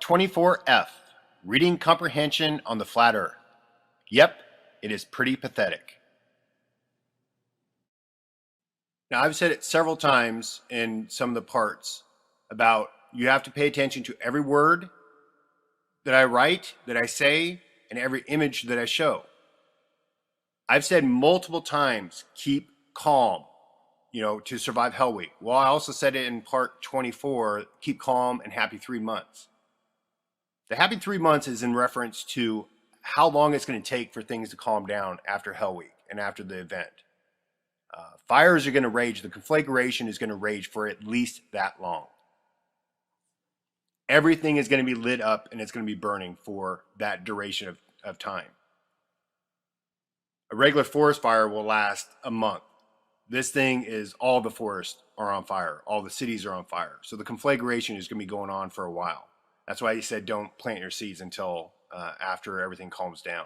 24F, Reading Comprehension on the Flat Earth. Yep, it is pretty pathetic. Now, I've said it several times in some of the parts about you have to pay attention to every word that I write, that I say, and every image that I show. I've said multiple times, keep calm, to survive Hell Week. Well, I also said it in part 24, keep calm and happy 3 months. The happy 3 months is in reference to how long it's going to take for things to calm down after Hell Week and after the event. Fires are going to rage. The conflagration is going to rage for at least that long. Everything is going to be lit up and it's going to be burning for that duration of time. A regular forest fire will last a month. This thing is all the forests are on fire. All the cities are on fire. So the conflagration is going to be going on for a while. That's why he said don't plant your seeds until after everything calms down.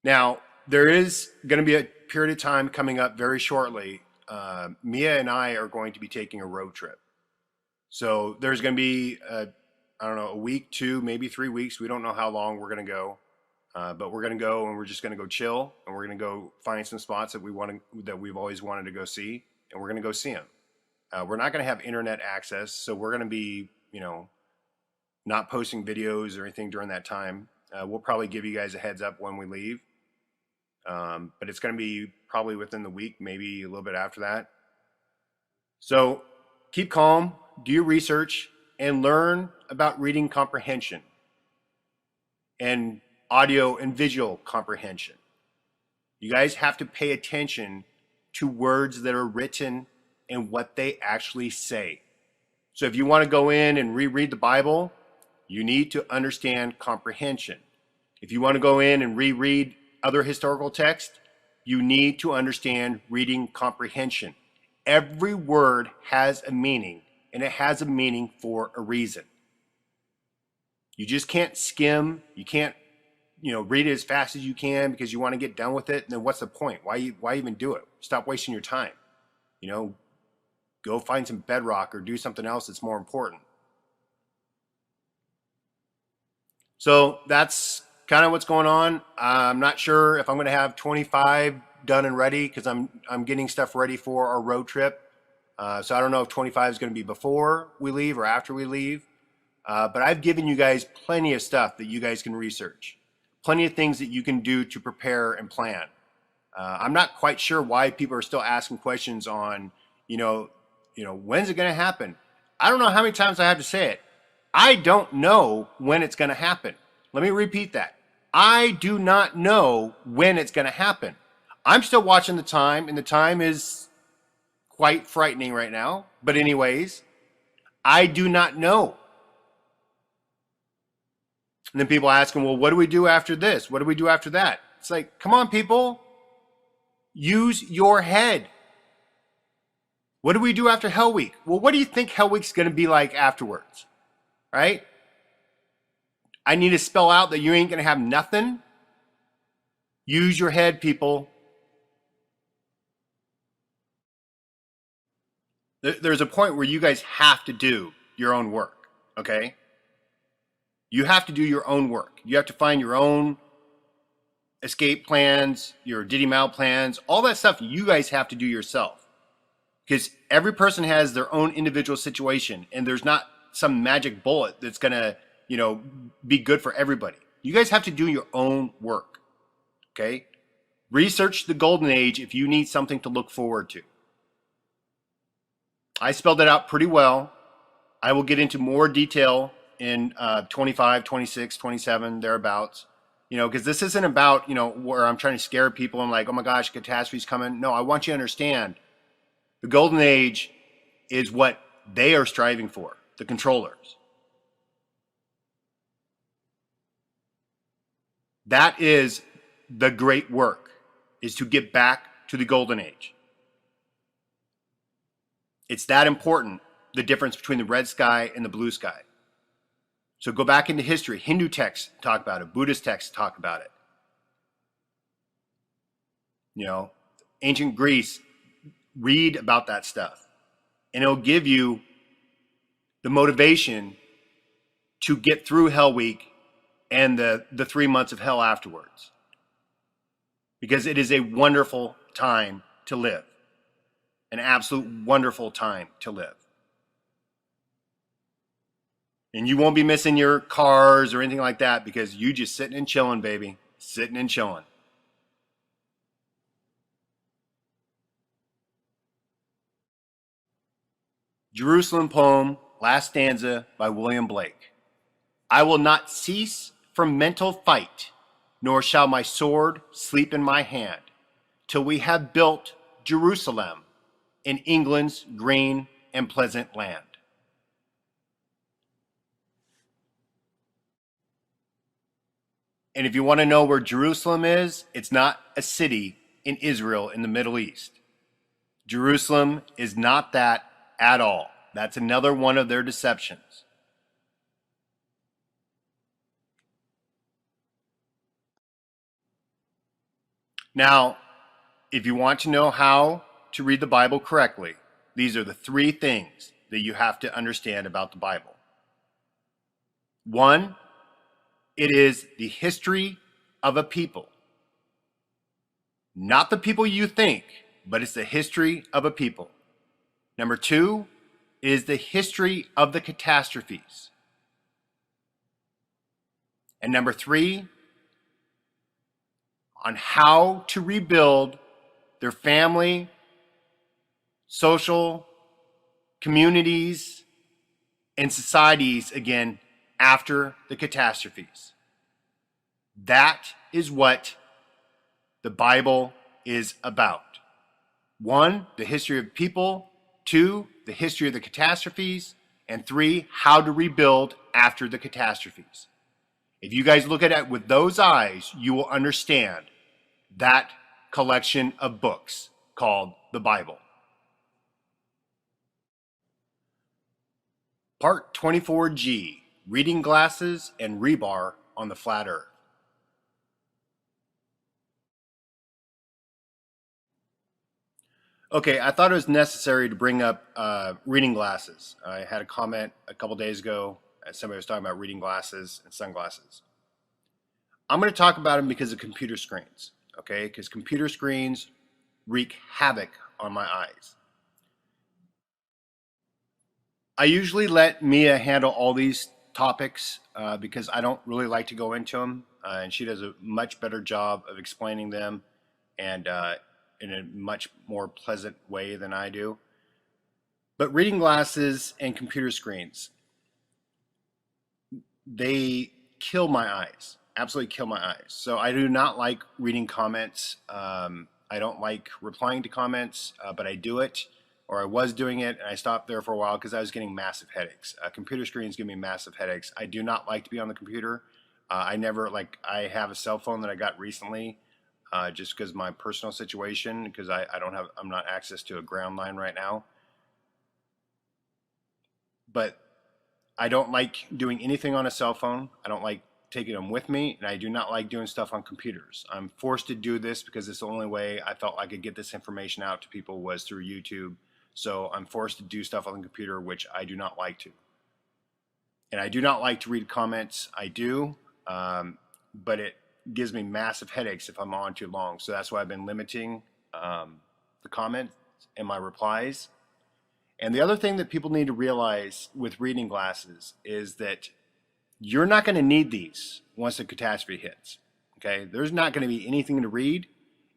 Now, there is going to be a period of time coming up very shortly. Mia and I are going to be taking a road trip. So there's going to be, a week, 2, maybe 3 weeks. We don't know how long we're going to go. But we're going to go and we're just going to go chill. And we're going to go find some spots that we've always wanted to go see. And we're going to go see them. We're not going to have internet access. So we're going to be, not posting videos or anything during that time. We'll probably give you guys a heads up when we leave. But it's going to be probably within the week, maybe a little bit after that. So keep calm, do your research, and learn about reading comprehension and audio and visual comprehension. You guys have to pay attention to words that are written and what they actually say. So if you want to go in and reread the Bible, you need to understand comprehension. If you want to go in and reread other historical texts, you need to understand reading comprehension. Every word has a meaning, and it has a meaning for a reason. You just can't skim. You can't, read it as fast as you can because you want to get done with it. And then what's the point? Why even do it? Stop wasting your time. Go find some bedrock or do something else that's more important. So that's kind of what's going on. I'm not sure if I'm going to have 25 done and ready because I'm getting stuff ready for our road trip. So I don't know if 25 is going to be before we leave or after we leave. But I've given you guys plenty of stuff that you guys can research. Plenty of things that you can do to prepare and plan. I'm not quite sure why people are still asking questions on, when's it going to happen? I don't know how many times I have to say it. I don't know when it's going to happen. Let me repeat that. I do not know when it's going to happen. I'm still watching the time, and the time is quite frightening right now. But anyways, I do not know. And then people asking, well, what do we do after this? What do we do after that? It's like, come on, people. Use your head. What do we do after Hell Week? Well, what do you think Hell Week's going to be like afterwards? Right? I need to spell out that you ain't going to have nothing. Use your head, people. There's a point where you guys have to do your own work, okay? You have to do your own work. You have to find your own escape plans, your Diddy Mal plans, all that stuff you guys have to do yourself. Because every person has their own individual situation, and there's not some magic bullet that's going to, be good for everybody. You guys have to do your own work, okay? Research the Golden Age if you need something to look forward to. I spelled it out pretty well. I will get into more detail in 25, 26, 27, thereabouts. Because this isn't about, where I'm trying to scare people and like, oh my gosh, catastrophe's coming. No, I want you to understand the Golden Age is what they are striving for, the controllers. That is the great work, is to get back to the Golden Age. It's that important, the difference between the red sky and the blue sky. So go back into history. Hindu texts talk about it. Buddhist texts talk about it. Ancient Greece, read about that stuff. And it'll give you the motivation to get through Hell Week and the 3 months of hell afterwards. Because it is a wonderful time to live. An absolute wonderful time to live. And you won't be missing your cars or anything like that because you just sitting and chilling, baby. Sitting and chilling. Jerusalem poem, last stanza by William Blake. I will not cease from mental fight, nor shall my sword sleep in my hand, till we have built Jerusalem in England's green and pleasant land. And if you want to know where Jerusalem is, it's not a city in Israel in the Middle East. Jerusalem is not that at all. That's another one of their deceptions. Now, if you want to know how to read the Bible correctly, these are the 3 things that you have to understand about the Bible. 1, it is the history of a people. Not the people you think, but it's the history of a people. Number 2 is the history of the catastrophes. And number 3, on how to rebuild their family, social, communities, and societies again after the catastrophes. That is what the Bible is about. 1, the history of people. 2, the history of the catastrophes. And 3, how to rebuild after the catastrophes. If you guys look at it with those eyes, you will understand that collection of books called the Bible. Part 24G, Reading Glasses and Rebar on the Flat Earth. Okay, I thought it was necessary to bring up reading glasses. I had a comment a couple days ago, and somebody was talking about reading glasses and sunglasses. I'm going to talk about them because of computer screens, okay? Because computer screens wreak havoc on my eyes. I usually let Mia handle all these topics because I don't really like to go into them, and she does a much better job of explaining them and in a much more pleasant way than I do. But reading glasses and computer screens, they kill my eyes, absolutely kill my eyes. So I do not like reading comments. I don't like replying to comments, but I do it, or I was doing it, and I stopped there for a while because I was getting massive headaches. Computer screens give me massive headaches. I do not like to be on the computer. I have a cell phone that I got recently, just because of my personal situation, because I'm not access to a ground line right now. But I don't like doing anything on a cell phone. I don't like taking them with me, and I do not like doing stuff on computers. I'm forced to do this because it's the only way I felt I could get this information out to people was through YouTube. So I'm forced to do stuff on the computer, which I do not like to. And I do not like to read comments. I do, but it gives me massive headaches if I'm on too long. So that's why I've been limiting the comments and my replies. And the other thing that people need to realize with reading glasses is that you're not going to need these once the catastrophe hits. Okay, there's not going to be anything to read,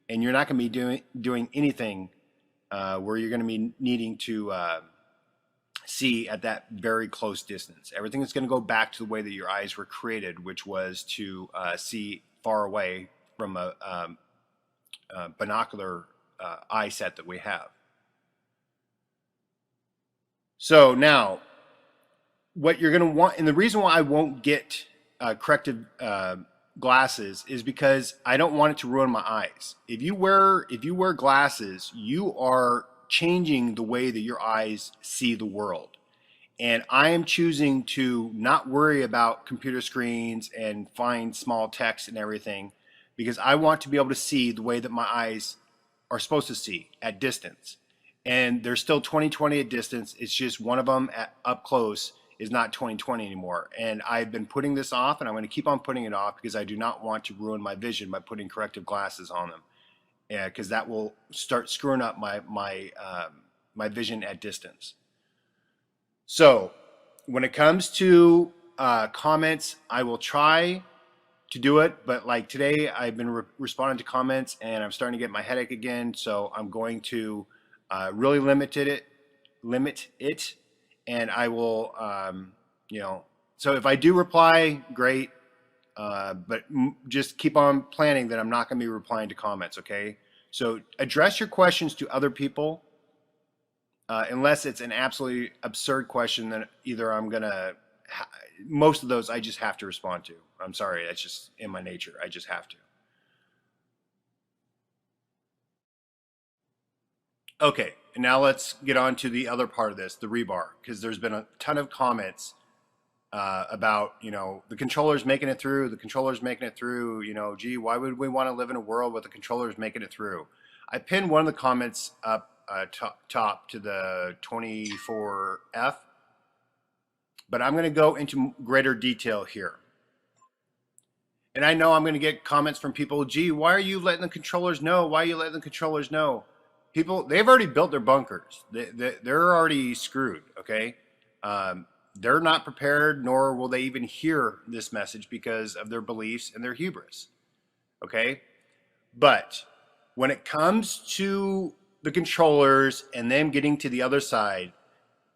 and you're not going to be doing anything where you're going to be needing to see at that very close distance. Everything is going to go back to the way that your eyes were created, which was to see far away from a binocular eye set that we have. So now, what you're going to want, and the reason why I won't get corrective glasses is because I don't want it to ruin my eyes. If you wear glasses, you are changing the way that your eyes see the world. And I am choosing to not worry about computer screens and find small text and everything because I want to be able to see the way that my eyes are supposed to see at distance. And there's still 20/20 at distance. It's just one of them up close is not 2020 anymore. And I've been putting this off, and I'm going to keep on putting it off because I do not want to ruin my vision by putting corrective glasses on them. Yeah, because that will start screwing up my vision at distance. So when it comes to comments, I will try to do it, but like today I've been responding to comments and I'm starting to get my headache again, so I'm going to really limit it, and I will, so if I do reply, great, but just keep on planning that I'm not going to be replying to comments, okay? So address your questions to other people, unless it's an absolutely absurd question, then either I'm going to, most of those I just have to respond to. I'm sorry, that's just in my nature. I just have to. Okay, and now let's get on to the other part of this, the rebar, because there's been a ton of comments about, the controllers making it through, gee, why would we want to live in a world with the controllers making it through? I pinned one of the comments up top to the 24F, but I'm going to go into greater detail here. And I know I'm going to get comments from people, gee, why are you letting the controllers know? Why are you letting the controllers know? People, they've already built their bunkers. They're already screwed, okay? They're not prepared, nor will they even hear this message because of their beliefs and their hubris, okay? But when it comes to the controllers and them getting to the other side,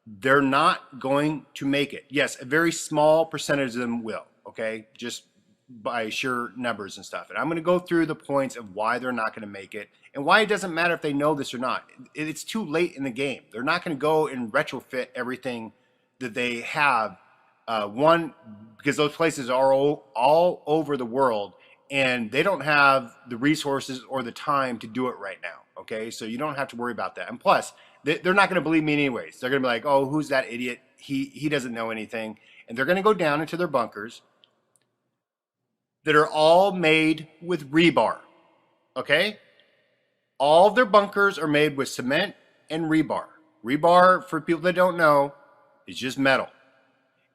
they're not going to make it. Yes, a very small percentage of them will, okay? Just by sheer numbers and stuff. And I'm going to go through the points of why they're not going to make it and why it doesn't matter if they know this or not. It's too late in the game. They're not going to go and retrofit everything that they have. One, because those places are all over the world and they don't have the resources or the time to do it right now. Okay, so you don't have to worry about that. And plus, they're not going to believe me anyways. They're going to be like, oh, who's that idiot? He doesn't know anything. And they're going to go down into their bunkers that are all made with rebar, okay? All of their bunkers are made with cement and rebar. Rebar, for people that don't know, is just metal.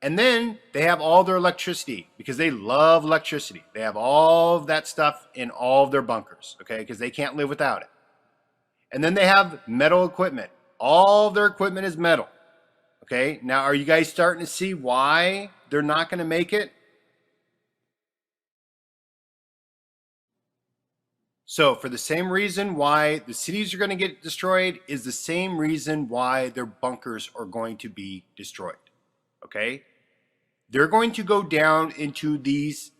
And then they have all their electricity because they love electricity. They have all of that stuff in all of their bunkers, okay? Because they can't live without it. And then they have metal equipment. All of their equipment is metal, okay? Now, are you guys starting to see why they're not going to make it? So for the same reason why the cities are going to get destroyed is the same reason why their bunkers are going to be destroyed. Okay? They're going to go down into these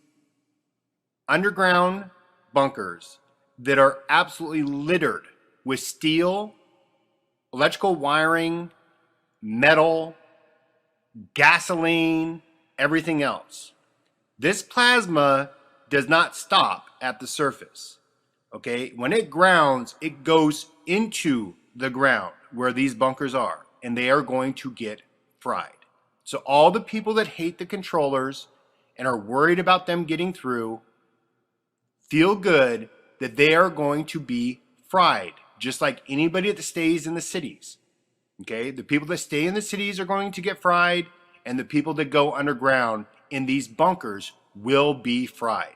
underground bunkers that are absolutely littered with steel, electrical wiring, metal, gasoline, everything else. This plasma does not stop at the surface. Okay, when it grounds, it goes into the ground where these bunkers are, and they are going to get fried. So all the people that hate the controllers and are worried about them getting through, feel good that they are going to be fried, just like anybody that stays in the cities. Okay, the people that stay in the cities are going to get fried, and the people that go underground in these bunkers will be fried.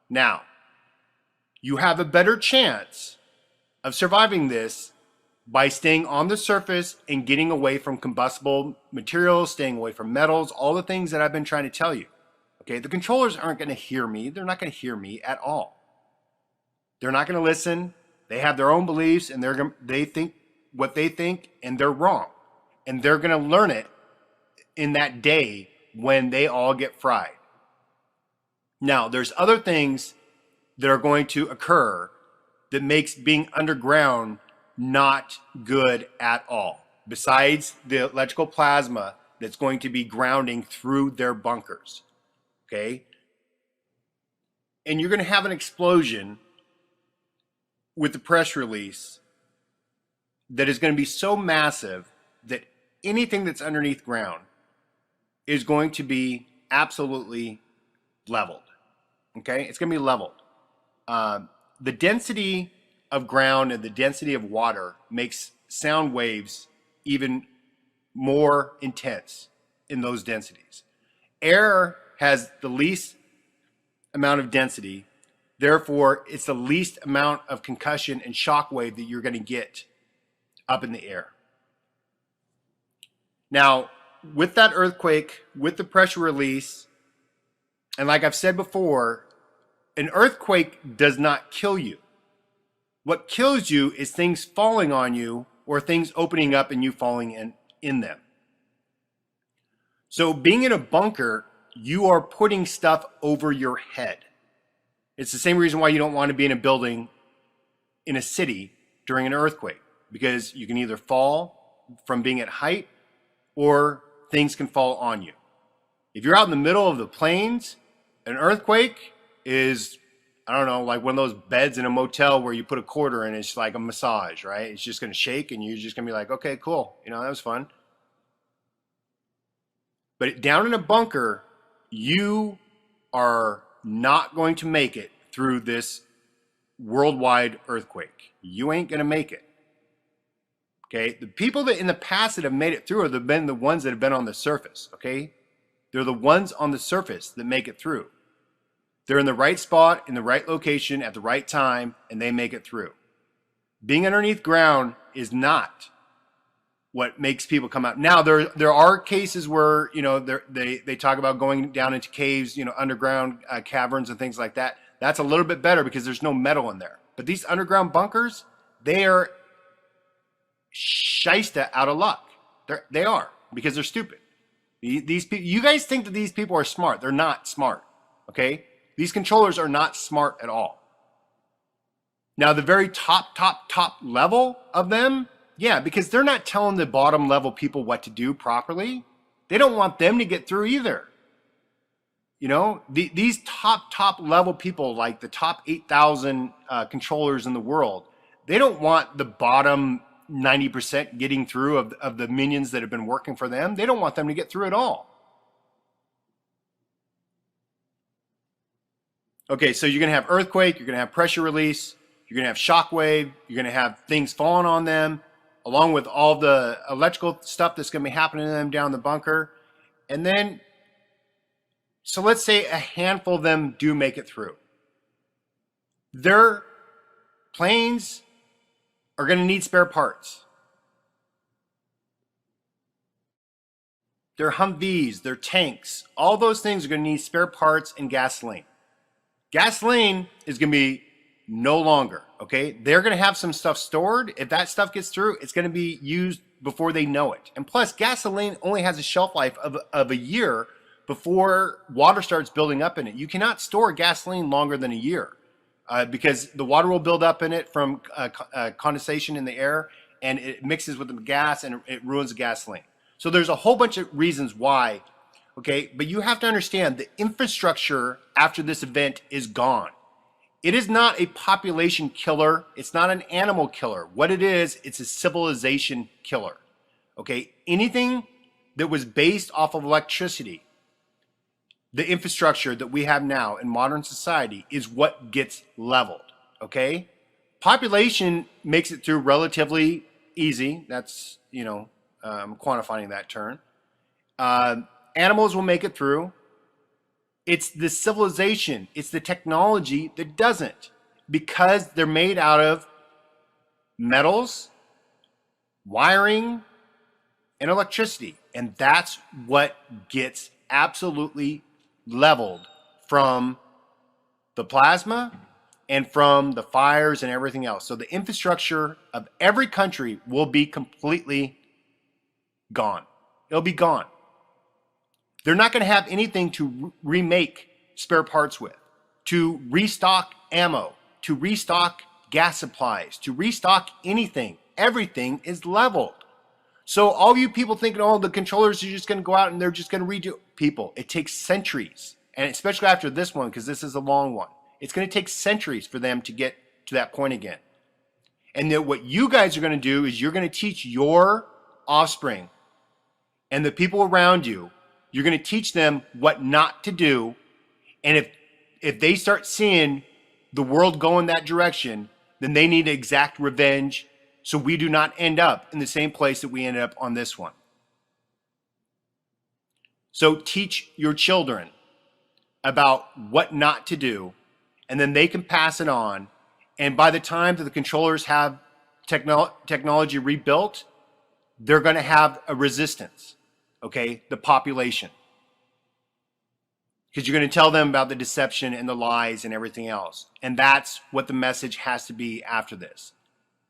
Now, you have a better chance of surviving this by staying on the surface and getting away from combustible materials, staying away from metals, all the things that I've been trying to tell you. Okay, the controllers aren't going to hear me. They're not going to hear me at all. They're not going to listen. They have their own beliefs, and they think what they think, and they're wrong. And they're going to learn it in that day when they all get fried. Now, there's other things that are going to occur that makes being underground not good at all, besides the electrical plasma that's going to be grounding through their bunkers, okay? And you're going to have an explosion with the press release that is going to be so massive that anything that's underneath ground is going to be absolutely leveled, okay? It's going to be leveled. The density of ground and the density of water makes sound waves even more intense. in those densities. Air has the least amount of density, therefore it's the least amount of concussion and shock wave that you're going to get up in the air. Now, with that earthquake, with the pressure release, and like I've said before, an earthquake does not kill you. What kills you is things falling on you or things opening up and you falling in them. So being in a bunker, you are putting stuff over your head. It's the same reason why you don't want to be in a building in a city during an earthquake, because you can either fall from being at height or things can fall on you. If you're out in the middle of the plains, an earthquake is, I don't know, like one of those beds in a motel where you put a quarter in, it's like a massage, right? It's just going to shake and you're just going to be like, okay, cool. You know, that was fun. But down in a bunker, you are not going to make it through this worldwide earthquake. You ain't going to make it. Okay? The people that in the past that have made it through have been the ones that have been on the surface. Okay? They're the ones on the surface that make it through. They're in the right spot, in the right location, at the right time, and they make it through. Being underneath ground is not what makes people come out. Now, there are cases where, you know, they talk about going down into caves, you know, underground caverns and things like that. That's a little bit better because there's no metal in there. But these underground bunkers, they are shysta out of luck. They are, because they're stupid. These people, you guys think that these people are smart. They're not smart, okay? These controllers are not smart at all. Now, the very top level of them, yeah, because they're not telling the bottom level people what to do properly. They don't want them to get through either. You know, these top level people, like the top 8,000 controllers in the world, they don't want the bottom 90% getting through of the minions that have been working for them. They don't want them to get through at all. Okay, so you're going to have earthquake, you're going to have pressure release, you're going to have shock wave, you're going to have things falling on them, along with all the electrical stuff that's going to be happening to them down the bunker. And then, so let's say a handful of them do make it through. Their planes are going to need spare parts. Their Humvees, their tanks, all those things are going to need spare parts and gasoline. Gasoline is going to be no longer, okay? They're going to have some stuff stored. If that stuff gets through, it's going to be used before they know it. And plus, gasoline only has a shelf life of a year before water starts building up in it. You cannot store gasoline longer than a year because the water will build up in it from condensation in the air, and it mixes with the gas and it ruins the gasoline. So there's a whole bunch of reasons why, okay? But you have to understand the infrastructure after this event is gone. It is not a population killer. It's not an animal killer. What it is, it's a civilization killer. Okay? Anything that was based off of electricity, the infrastructure that we have now in modern society is what gets leveled. Okay? Population makes it through relatively easy. That's, you know, quantifying that term. Animals will make it through. It's the civilization, it's the technology that doesn't, because they're made out of metals, wiring, and electricity. And that's what gets absolutely leveled from the plasma and from the fires and everything else. So the infrastructure of every country will be completely gone. It'll be gone. They're not going to have anything to remake spare parts with, to restock ammo, to restock gas supplies, to restock anything. Everything is leveled. So all you people thinking, oh, the controllers are just going to go out and they're just going to redo. People, it takes centuries. And especially after this one, because this is a long one. It's going to take centuries for them to get to that point again. And then what you guys are going to do is you're going to teach your offspring and the people around you. You're going to teach them what not to do. And if they start seeing the world go in that direction, then they need to exact revenge so we do not end up in the same place that we ended up on this one. So teach your children about what not to do, and then they can pass it on. And by the time that the controllers have technology rebuilt, they're going to have a resistance, okay, the population. Because you're going to tell them about the deception and the lies and everything else. And that's what the message has to be after this.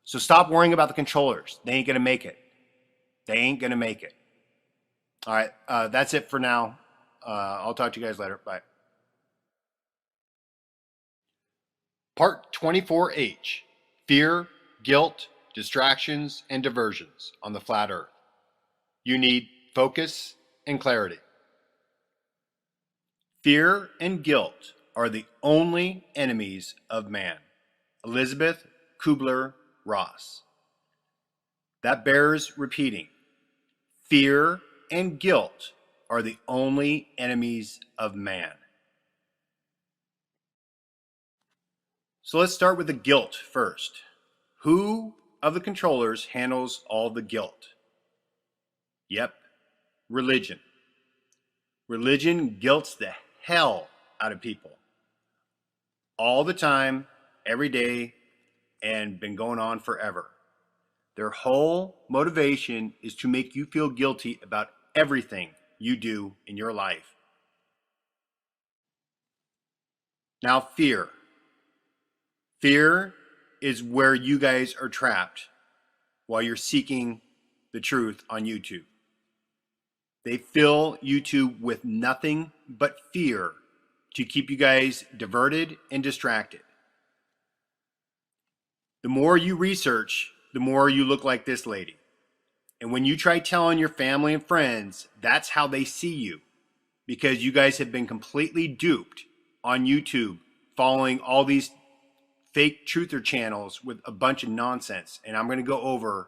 So stop worrying about the controllers. They ain't going to make it. They ain't going to make it. All right, that's it for now. I'll talk to you guys later. Bye. Part 24H, Fear, Guilt, Distractions, and Diversions on the Flat Earth. You need focus and clarity. Fear and guilt are the only enemies of man. Elizabeth Kubler-Ross. That bears repeating. Fear and guilt are the only enemies of man. So let's start with the guilt first. Who of the controllers handles all the guilt? Yep, religion. Religion guilts the hell out of people. All the time, every day, and been going on forever. Their whole motivation is to make you feel guilty about everything you do in your life. Now, fear. Fear is where you guys are trapped while you're seeking the truth on YouTube. They fill YouTube with nothing but fear to keep you guys diverted and distracted. The more you research, the more you look like this lady. And when you try telling your family and friends, that's how they see you. Because you guys have been completely duped on YouTube, following all these fake truther channels with a bunch of nonsense. And I'm going to go over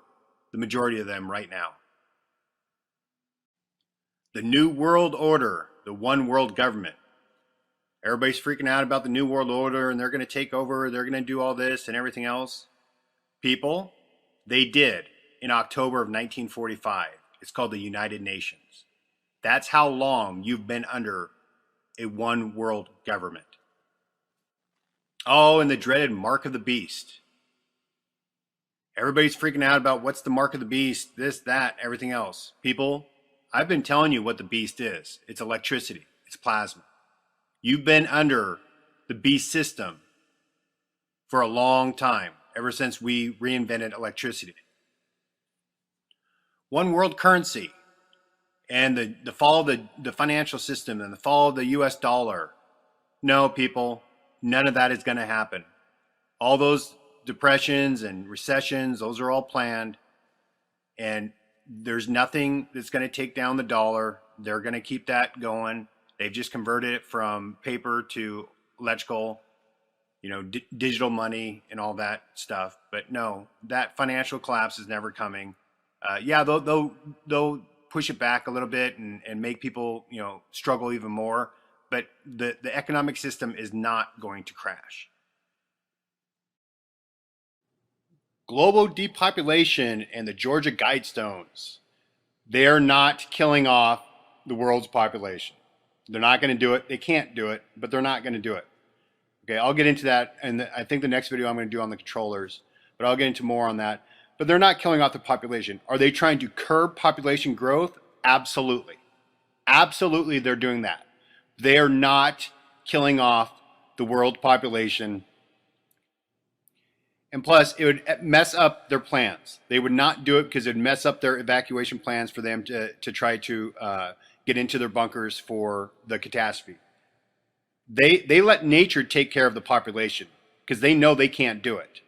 the majority of them right now. The New World Order, the one world government. Everybody's freaking out about the New World Order and they're going to take over, they're going to do all this and everything else. People, they did in October of 1945. It's called the United Nations. That's how long you've been under a one world government. Oh, and the dreaded mark of the beast. Everybody's freaking out about what's the mark of the beast, this, that, everything else. People, I've been telling you what the beast is. It's electricity. It's plasma. You've been under the beast system for a long time, ever since we reinvented electricity. One world currency and the fall of the financial system and the fall of the US dollar. No, people, none of that is going to happen. All those depressions and recessions, those are all planned. And there's nothing that's going to take down the dollar. They're going to keep that going. They've just converted it from paper to electrical, digital money and all that stuff. But no, that financial collapse is never coming. Yeah, they'll push it back a little bit and make people, struggle even more. But the economic system is not going to crash. Global depopulation and the Georgia Guidestones. They are not killing off the world's population. They're not going to do it. They can't do it, but they're not going to do it. Okay, I'll get into that. And I think the next video I'm going to do on the controllers, but I'll get into more on that. But they're not killing off the population. Are they trying to curb population growth? Absolutely. Absolutely, they're doing that. They are not killing off the world population. And plus, it would mess up their plans. They would not do it because it would mess up their evacuation plans for them to try to get into their bunkers for the catastrophe. They let nature take care of the population because they know they can't do it.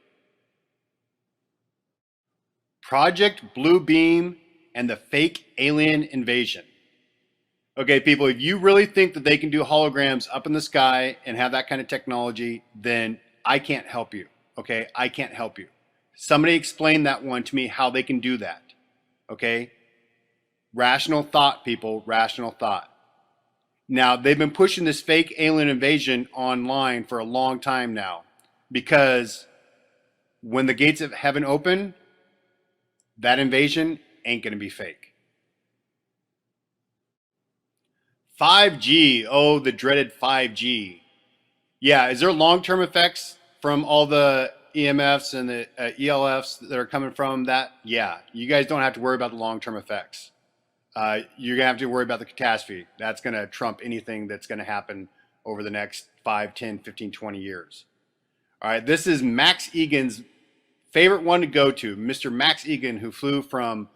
Project Blue Beam and the fake alien invasion. Okay, people, if you really think that they can do holograms up in the sky and have that kind of technology, then I can't help you. Okay, I can't help you. Somebody explain that one to me, how they can do that. Okay, rational thought, people, rational thought. Now, they've been pushing this fake alien invasion online for a long time now, because when the gates of heaven open, that invasion ain't going to be fake. 5G. Oh, the dreaded 5G. Yeah, is there long-term effects from all the EMFs and the ELFs that are coming from that? Yeah, you guys don't have to worry about the long-term effects. You're going to have to worry about the catastrophe. That's going to trump anything that's going to happen over the next 5, 10, 15, 20 years. All right, this is Max Egan's favorite one to go to, Mr. Max Egan, who flew from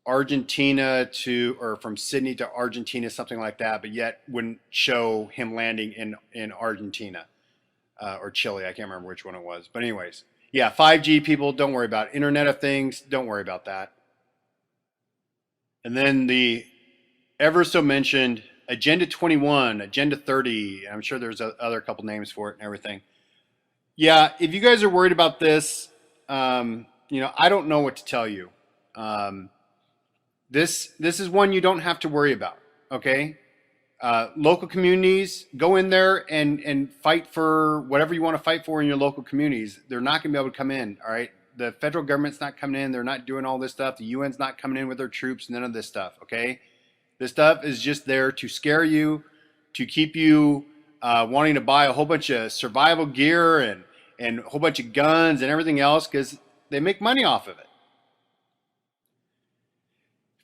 Argentina to, or from Sydney to Argentina, something like that, but yet wouldn't show him landing in Argentina or Chile. I can't remember which one it was. But anyways, yeah, 5G people, don't worry about it. Internet of Things, don't worry about that. And then the ever so mentioned Agenda 21, Agenda 30. I'm sure there's other couple names for it and everything. Yeah, if you guys are worried about this, I don't know what to tell you. This is one you don't have to worry about. Okay, local communities, go in there and fight for whatever you want to fight for in your local communities. They're not going to be able to come in. All right, the federal government's not coming in. They're not doing all this stuff. The UN's not coming in with their troops. None of this stuff. Okay, this stuff is just there to scare you, to keep you wanting to buy a whole bunch of survival gear and a whole bunch of guns and everything else because they make money off of it.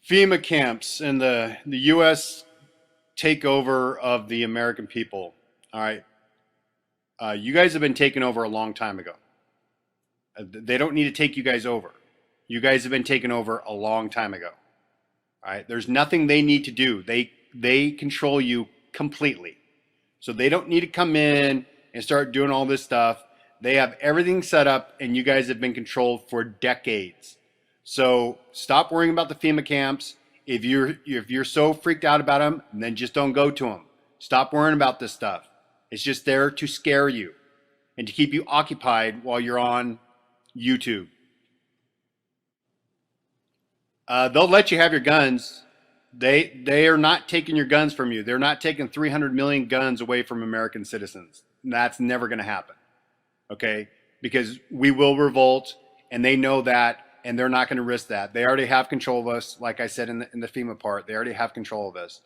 FEMA camps and the U.S. takeover of the American people. All right. You guys have been taken over a long time ago. They don't need to take you guys over. You guys have been taken over a long time ago. All right. There's nothing they need to do. They control you completely. So they don't need to come in and start doing all this stuff. They have everything set up and you guys have been controlled for decades. So stop worrying about the FEMA camps. If you're so freaked out about them, then just don't go to them. Stop worrying about this stuff. It's just there to scare you and to keep you occupied while you're on YouTube. They'll let you have your guns. They are not taking your guns from you. They're not taking 300 million guns away from American citizens. That's never going to happen. Okay? Because we will revolt, and they know that, and they're not going to risk that. They already have control of us, like I said in the FEMA part. They already have control of us.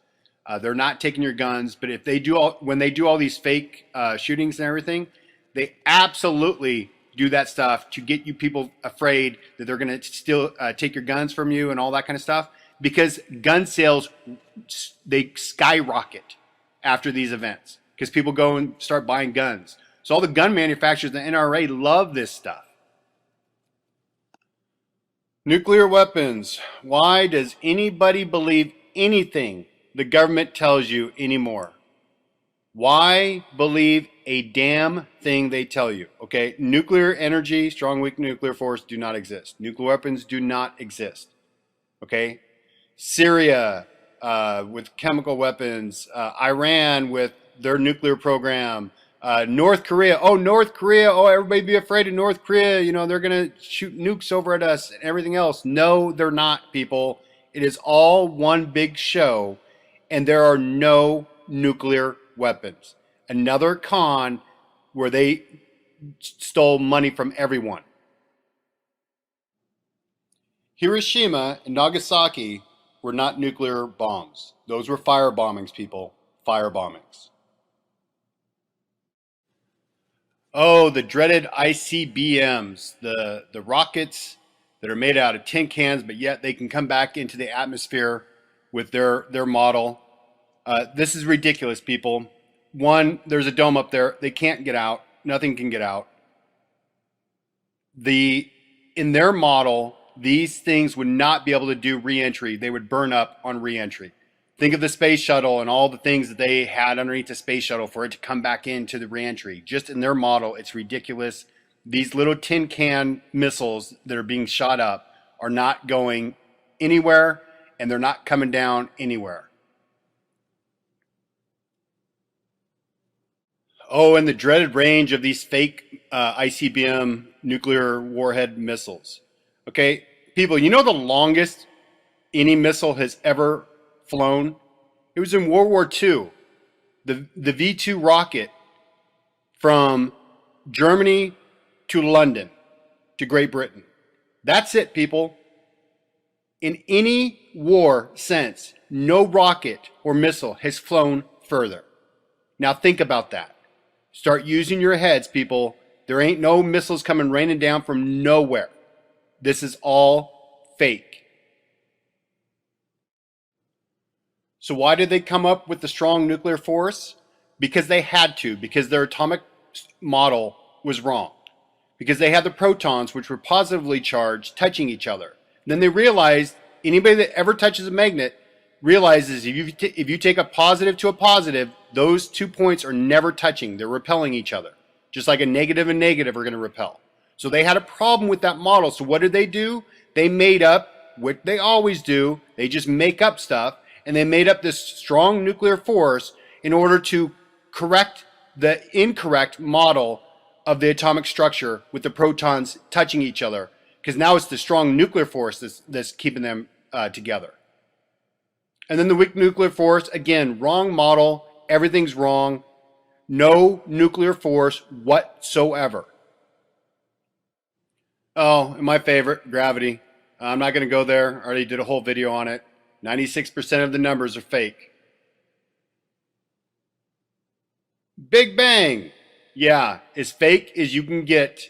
They're not taking your guns, but if they do when they do all these fake shootings and everything, they absolutely do that stuff to get you people afraid that they're going to still take your guns from you and all that kind of stuff. Because gun sales, they skyrocket after these events because people go and start buying guns. So all the gun manufacturers, the NRA, love this stuff. Nuclear weapons. Why does anybody believe anything the government tells you anymore? Why believe a damn thing they tell you? Okay, nuclear energy, strong, weak nuclear force do not exist. Nuclear weapons do not exist. Okay, Syria with chemical weapons, Iran with their nuclear program, North Korea. North Korea. Everybody be afraid of North Korea. You know, they're going to shoot nukes over at us and everything else. No, they're not, people. It is all one big show, and there are no nuclear weapons. Another con where they stole money from everyone. Hiroshima and Nagasaki were not nuclear bombs. Those were fire bombings, people. Fire bombings. Oh, the dreaded ICBMs, the rockets that are made out of tin cans, but yet they can come back into the atmosphere with their model. This is ridiculous, people. One, there's a dome up there. They can't get out. Nothing can get out. In their model, these things would not be able to do re-entry. They would burn up on re-entry. Think of the space shuttle and all the things that they had underneath the space shuttle for it to come back into the re-entry. Just in their model, it's ridiculous. These little tin can missiles that are being shot up are not going anywhere, and they're not coming down anywhere. Oh, and the dreaded range of these fake ICBM nuclear warhead missiles. Okay, people, you know the longest any missile has ever flown? It was in World War II. The V2 rocket from Germany to London to Great Britain. That's it, people. In any war since, no rocket or missile has flown further. Now think about that. Start using your heads, people. There ain't no missiles coming raining down from nowhere. This is all fake. So why did they come up with the strong nuclear force? Because they had to, because their atomic model was wrong. Because they had the protons, which were positively charged, touching each other. Then they realized anybody that ever touches a magnet realizes if you take a positive to a positive, those 2 points are never touching. They're repelling each other. Just like a negative and negative are going to repel. So they had a problem with that model. So what did they do? They made up what they always do. They just make up stuff. And they made up this strong nuclear force in order to correct the incorrect model of the atomic structure with the protons touching each other. Because now it's the strong nuclear force that's keeping them together. And then the weak nuclear force, again, wrong model. Everything's wrong. No nuclear force whatsoever. Oh, and my favorite, gravity. I'm not going to go there. I already did a whole video on it. 96% of the numbers are fake. Big Bang. Yeah, as fake as you can get.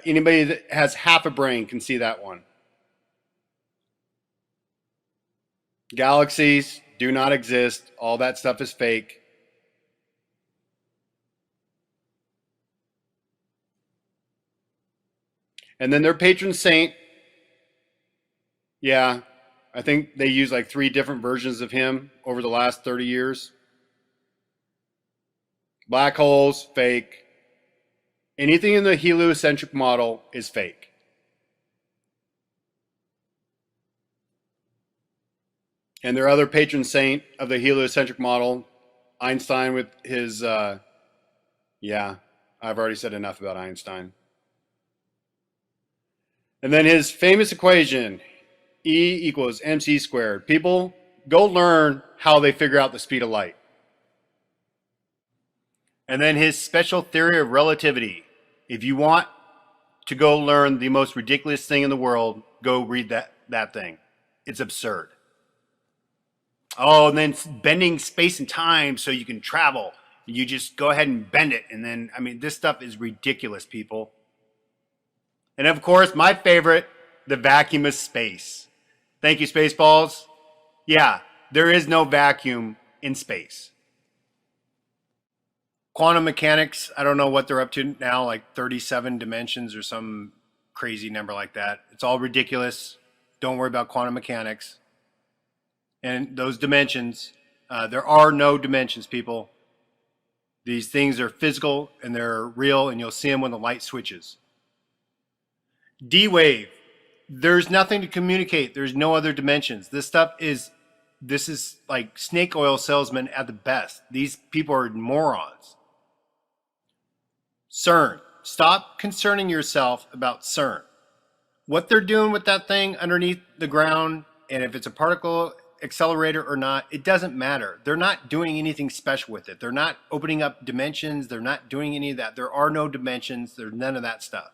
Anybody that has half a brain can see that one. Galaxies do not exist. All that stuff is fake. And then their patron saint. Yeah, I think they use like 3 different versions of him over the last 30 years. Black holes, fake. Anything in the heliocentric model is fake. And their other patron saint of the heliocentric model, Einstein with his, yeah, I've already said enough about Einstein. And then his famous equation, E equals mc squared. People, go learn how they figure out the speed of light. And then his special theory of relativity. If you want to go learn the most ridiculous thing in the world, go read that thing. It's absurd. Oh, and then bending space and time so you can travel. You just go ahead and bend it. And then, I mean, this stuff is ridiculous, people. And of course, my favorite, the vacuum of space. Thank you, Spaceballs. Yeah, there is no vacuum in space. Quantum mechanics, I don't know what they're up to now, like 37 dimensions or some crazy number like that. It's all ridiculous. Don't worry about quantum mechanics. And those dimensions, there are no dimensions, people. These things are physical and they're real, and you'll see them when the light switches. D-wave, there's nothing to communicate. There's no other dimensions. This is like snake oil salesmen at the best. These people are morons. CERN, stop concerning yourself about CERN. What they're doing with that thing underneath the ground, and if it's a particle accelerator or not, it doesn't matter. They're not doing anything special with it. They're not opening up dimensions. They're not doing any of that. There are no dimensions. There's none of that stuff.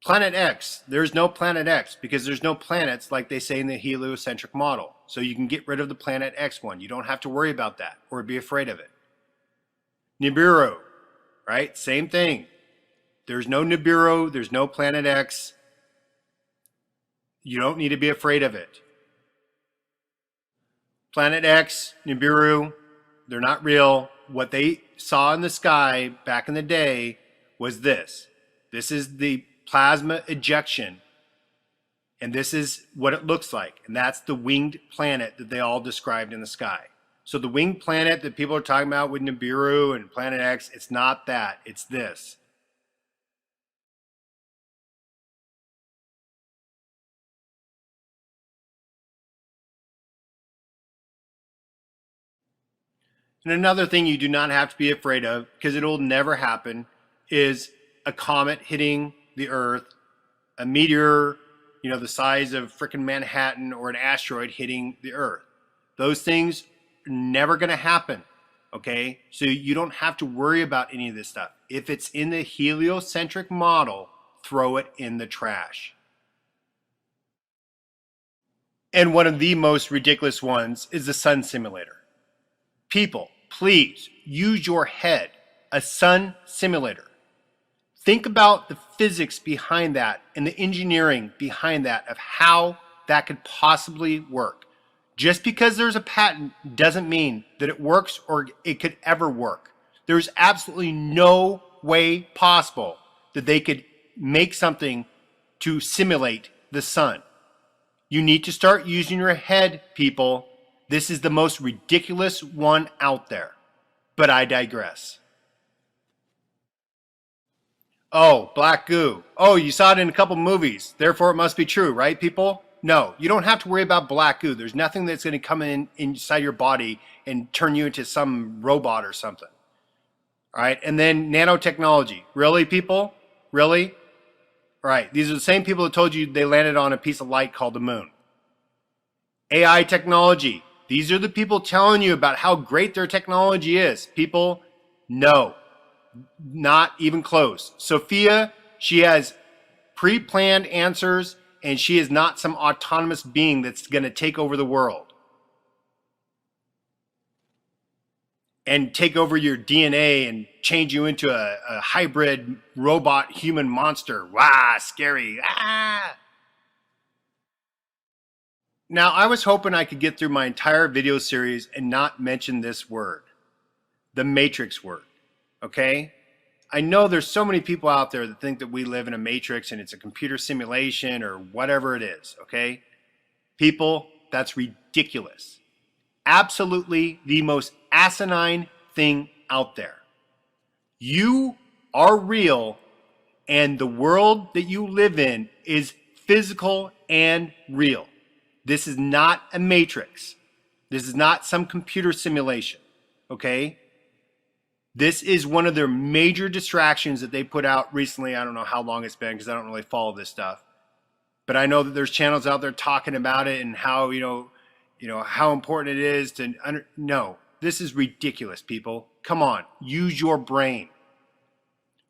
Planet X, there's no Planet X because there's no planets like they say in the heliocentric model. So you can get rid of the Planet X one. You don't have to worry about that or be afraid of it. Nibiru, right? Same thing. There's no Nibiru. There's no Planet X. You don't need to be afraid of it. Planet X, Nibiru, they're not real. What they saw in the sky back in the day was this. This is the plasma ejection, and this is what it looks like, and that's the winged planet that they all described in the sky. So the winged planet that people are talking about with Nibiru and Planet X, it's not that, it's this. And another thing you do not have to be afraid of, because it will never happen, is a comet hitting the Earth, a meteor, the size of frickin' Manhattan, or an asteroid hitting the Earth. Those things are never going to happen, okay? So you don't have to worry about any of this stuff. If it's in the heliocentric model, throw it in the trash. And one of the most ridiculous ones is the sun simulator. People, please use your head. A sun simulator. Think about the physics behind that and the engineering behind that of how that could possibly work. Just because there's a patent doesn't mean that it works or it could ever work. There's absolutely no way possible that they could make something to simulate the sun. You need to start using your head, people. This is the most ridiculous one out there. But I digress. Oh, black goo. Oh, you saw it in a couple movies. Therefore, it must be true, right, people? No, you don't have to worry about black goo. There's nothing that's going to come in inside your body and turn you into some robot or something. All right, and then nanotechnology. Really, people? Really? All right, these are the same people that told you they landed on a piece of light called the moon. AI technology. These are the people telling you about how great their technology is. People, no. Not even close. Sophia, she has pre-planned answers, and she is not some autonomous being that's going to take over the world and take over your DNA and change you into a hybrid robot human monster. Wow, scary. Ah. Now, I was hoping I could get through my entire video series and not mention this word, the Matrix word. Okay? I know there's so many people out there that think that we live in a matrix and it's a computer simulation or whatever it is, okay? People, that's ridiculous. Absolutely the most asinine thing out there. You are real, and the world that you live in is physical and real. This is not a matrix. This is not some computer simulation, okay? This is one of their major distractions that they put out recently. I don't know how long it's been because I don't really follow this stuff. But I know that there's channels out there talking about it and how, how important it is to no, this is ridiculous, people. Come on, use your brain.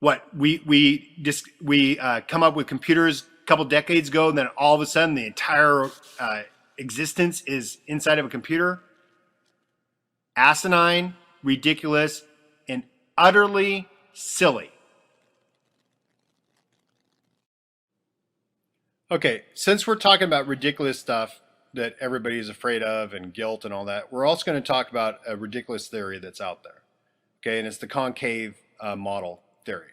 What we come up with computers a couple decades ago, and then all of a sudden the entire existence is inside of a computer? Asinine, ridiculous, and utterly silly. Okay, since we're talking about ridiculous stuff that everybody is afraid of and guilt and all that, we're also going to talk about a ridiculous theory that's out there. Okay, and it's the concave model theory,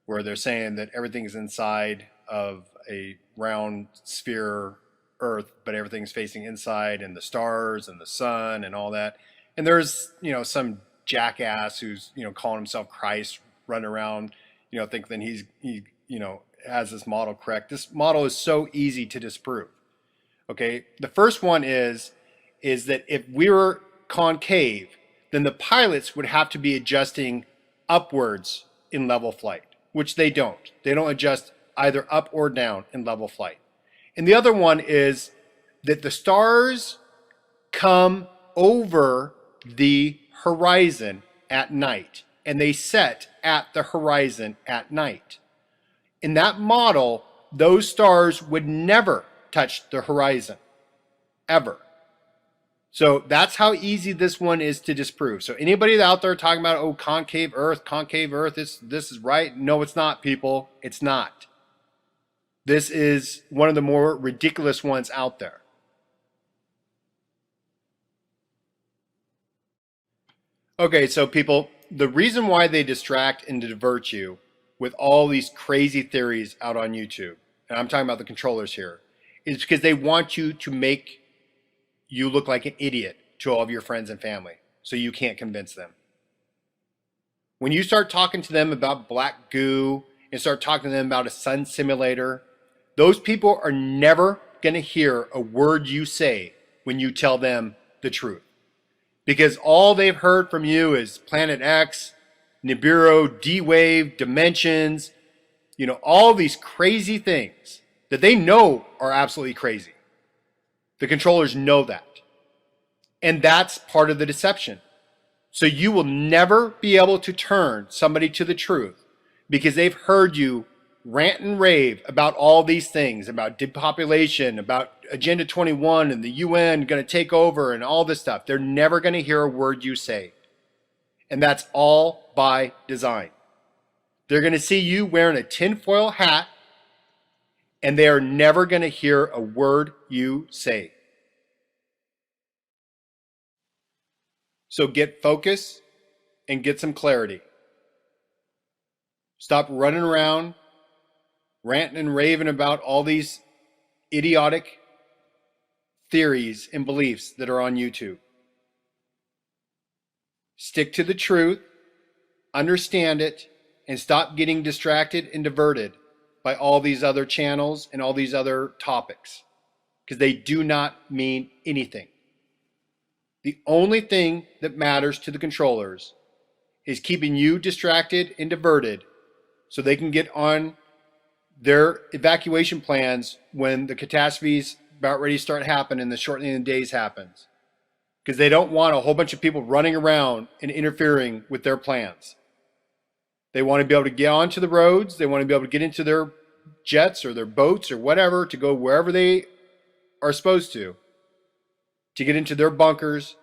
where they're saying that everything is inside of a round sphere Earth, but everything's facing inside, and the stars and the sun and all that. And there's, some jackass who's, calling himself Christ, running around, thinking he has this model correct. This model is so easy to disprove. Okay, the first one is that if we were concave, then the pilots would have to be adjusting upwards in level flight, which they don't. They don't adjust either up or down in level flight. And the other one is that the stars come over the horizon at night, and they set at the horizon at night. In that model, those stars would never touch the horizon, ever. So that's how easy this one is to disprove. So anybody out there talking about, oh, concave Earth, this is right. No, it's not, people. It's not. This is one of the more ridiculous ones out there. Okay, so people, the reason why they distract and divert you with all these crazy theories out on YouTube, and I'm talking about the controllers here, is because they want you to make you look like an idiot to all of your friends and family, so you can't convince them. When you start talking to them about black goo and start talking to them about a sun simulator, those people are never going to hear a word you say when you tell them the truth. Because all they've heard from you is Planet X, Nibiru, D-Wave, Dimensions, all these crazy things that they know are absolutely crazy. The controllers know that. And that's part of the deception. So you will never be able to turn somebody to the truth because they've heard you rant and rave about all these things, about depopulation, about Agenda 21 and the UN going to take over and all this stuff. They're never going to hear a word you say. And that's all by design. They're going to see you wearing a tinfoil hat, and they are never going to hear a word you say. So get focused and get some clarity. Stop running around, ranting and raving about all these idiotic theories and beliefs that are on YouTube. Stick to the truth, understand it, and stop getting distracted and diverted by all these other channels and all these other topics, because they do not mean anything. The only thing that matters to the controllers is keeping you distracted and diverted so they can get on their evacuation plans when the catastrophes about ready to start happening and the shortening of days happens. Because they don't want a whole bunch of people running around and interfering with their plans. They want to be able to get onto the roads. They want to be able to get into their jets or their boats or whatever to go wherever they are supposed to get into their bunkers,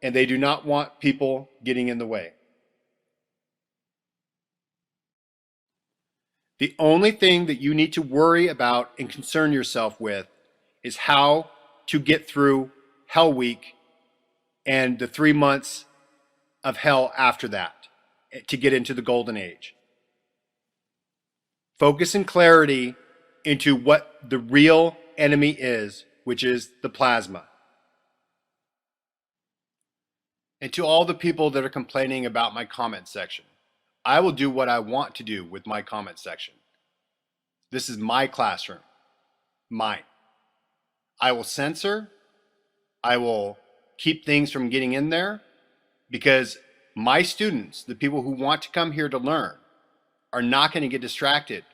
and they do not want people getting in the way. The only thing that you need to worry about and concern yourself with is how to get through Hell Week and the 3 months of hell after that to get into the golden age. Focus and clarity into what the real enemy is, which is the plasma. And to all the people that are complaining about my comment section, I will do what I want to do with my comment section. This is my classroom, mine. I will censor, I will keep things from getting in there, because my students, the people who want to come here to learn, are not going to get distracted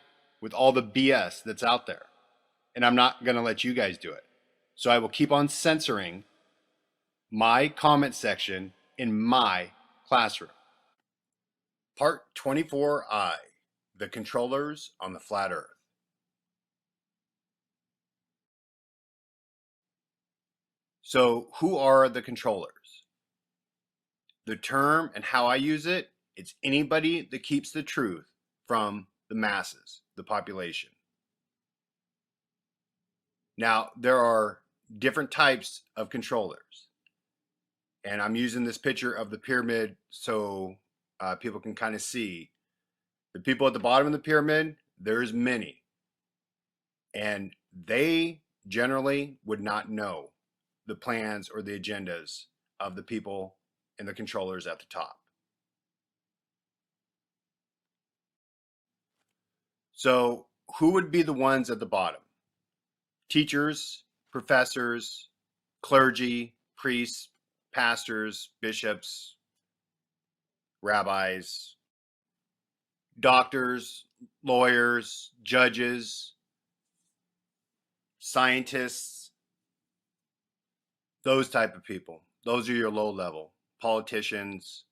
with all the BS that's out there. And I'm not going to let you guys do it. So I will keep on censoring my comment section in my classroom. Part 24I, the controllers on the flat earth. So who are the controllers? The term and how I use it, it's anybody that keeps the truth from the masses, the population. Now, there are different types of controllers. And I'm using this picture of the pyramid so people can kind of see. The people at the bottom of the pyramid, there's many. And they generally would not know the plans or the agendas of the people and the controllers at the top. So who would be the ones at the bottom? Teachers, professors, clergy, priests, pastors, bishops, rabbis, doctors, lawyers, judges, scientists, those type of people. Those are your low level politicians,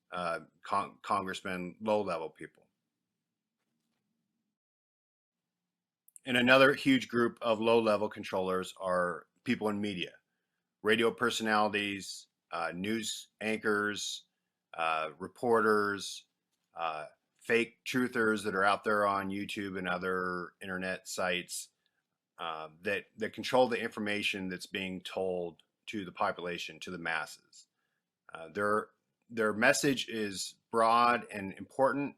congressmen, low level people. And another huge group of low level controllers are people in media, radio personalities, news anchors, reporters, fake truthers that are out there on YouTube and other internet sites that control the information that's being told to the population, to the masses. Their message is broad and important